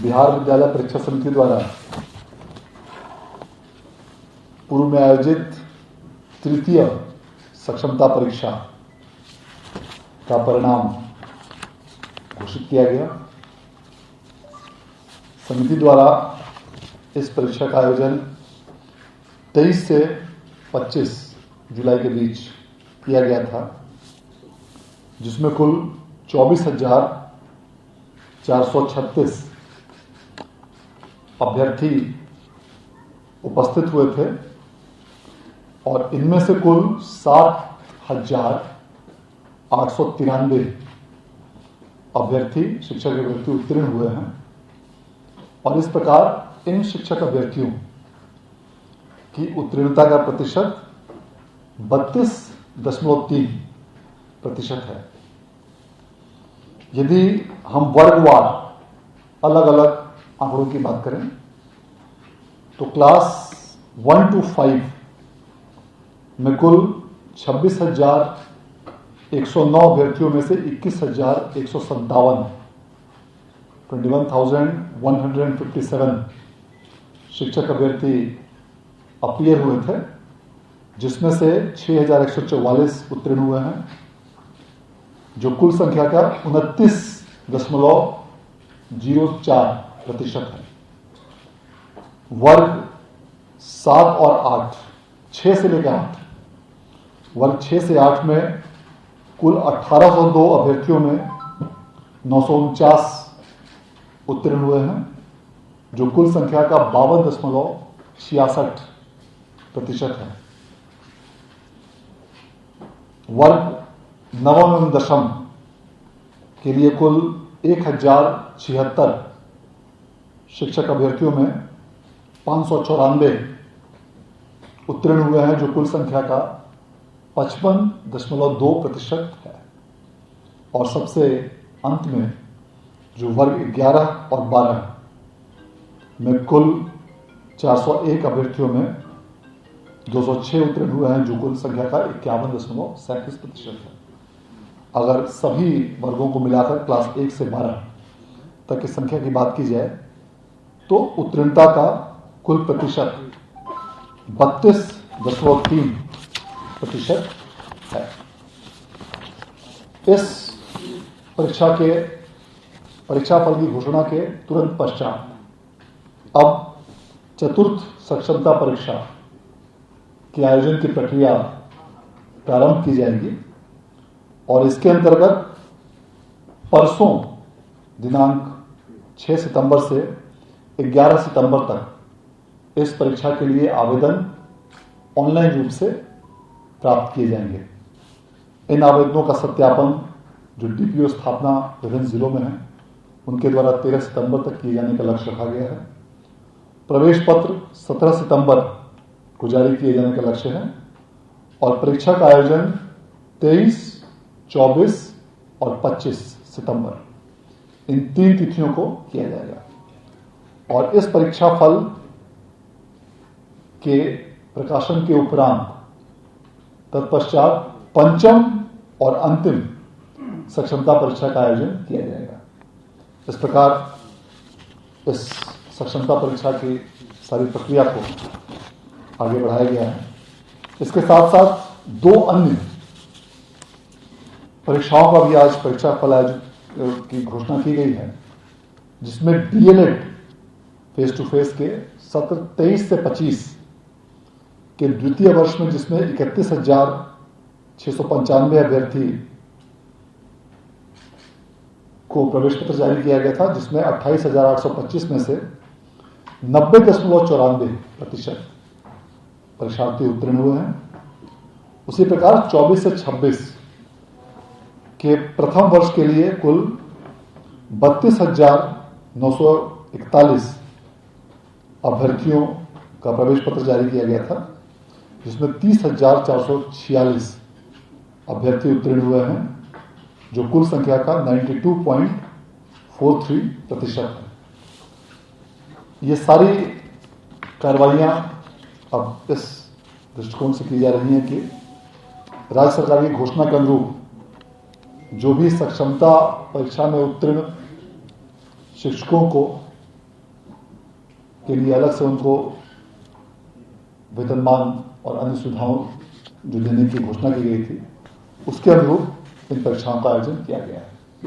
बिहार विद्यालय परीक्षा समिति द्वारा पूर्व में आयोजित तृतीय सक्षमता परीक्षा का परिणाम घोषित किया गया। समिति द्वारा इस परीक्षा का आयोजन 23 से 25 जुलाई के बीच किया गया था, जिसमें कुल 24,436 अभ्यर्थी उपस्थित हुए थे और इनमें से कुल 60,893 शिक्षक अभ्यर्थी उत्तीर्ण हुए हैं। और इस प्रकार इन शिक्षक अभ्यर्थियों की उत्तीर्णता का प्रतिशत 32.3% है। यदि हम वर्गवार अलग अलग आंकड़ों की बात करें तो क्लास 1 to 5 में कुल 26,109 अभ्यर्थियों में से 21,157 21,157 शिक्षक अभ्यर्थी अपीयर हुए थे, जिसमें से 6,144 उत्तीर्ण हुए हैं, जो कुल संख्या का 29.04% है। वर्ग 7 और 8, 6 से लेकर 8, वर्ग 6 से 8 में कुल 1,802 अभ्यर्थियों में 949 उत्तीर्ण हुए हैं, जो कुल संख्या का 52.66% है। वर्ग 9 एवं 10 के लिए कुल 1,076 शिक्षक अभ्यर्थियों में 594 उत्तीर्ण हुए हैं, जो कुल संख्या का 55.2% है। और सबसे अंत में जो वर्ग 11 और 12 में कुल 401 अभ्यर्थियों में 206 उत्तीर्ण हुए हैं, जो कुल संख्या का 51.37% है। अगर सभी वर्गों को मिलाकर क्लास 1 से 12 तक की संख्या की बात की जाए तो उत्तीर्णता का कुल प्रतिशत 32.3% है। इस परीक्षाफल की घोषणा के तुरंत पश्चात अब चतुर्थ सक्षमता परीक्षा के आयोजन की प्रक्रिया प्रारंभ की जाएगी और इसके अंतर्गत परसों दिनांक 6 सितंबर से 11 सितंबर तक इस परीक्षा के लिए आवेदन ऑनलाइन रूप से प्राप्त किए जाएंगे। इन आवेदनों का सत्यापन जो डीपीओ स्थापना विभिन्न जिलों में है उनके द्वारा 13 सितंबर तक किए जाने का लक्ष्य रखा गया है। प्रवेश पत्र 17 सितंबर को जारी किए जाने का लक्ष्य है और परीक्षा का आयोजन 23, 24 और 25 सितंबर इन 3 तिथियों को किया जाएगा। और इस परीक्षा फल के प्रकाशन के उपरांत तत्पश्चात पंचम और अंतिम सक्षमता परीक्षा का आयोजन किया जाएगा। इस प्रकार इस सक्षमता परीक्षा की सारी प्रक्रिया को आगे बढ़ाया गया है। इसके साथ साथ 2 अन्य परीक्षाओं का भी आज परीक्षा फल आयोजन की घोषणा की गई है, जिसमें डीएलएड फेस टू फेस के सत्र 23 से 25 के द्वितीय वर्ष में, जिसमें 31,695 अभ्यर्थी को प्रवेश पत्र जारी किया गया था, जिसमें 28,825 में से 90.94% परीक्षार्थी उत्तीर्ण हुए हैं। उसी प्रकार 24 से 26 के प्रथम वर्ष के लिए कुल 32,941 अभ्यर्थियों का प्रवेश पत्र जारी किया गया था, जिसमें 30,446 अभ्यर्थी उत्तीर्ण हुए हैं, जो कुल संख्या का 92.43% है। ये सारी कार्रवाइयां अब इस दृष्टिकोण से की जा रही हैं कि राज्य सरकार की घोषणा के अनुरूप जो भी सक्षमता परीक्षा में उत्तीर्ण शिक्षकों को के लिए अलग से उनको वेतनमान और अन्य सुविधाओं जो देने की घोषणा की गई थी, उसके अनुरूप इन परीक्षाओं का आयोजन किया गया है।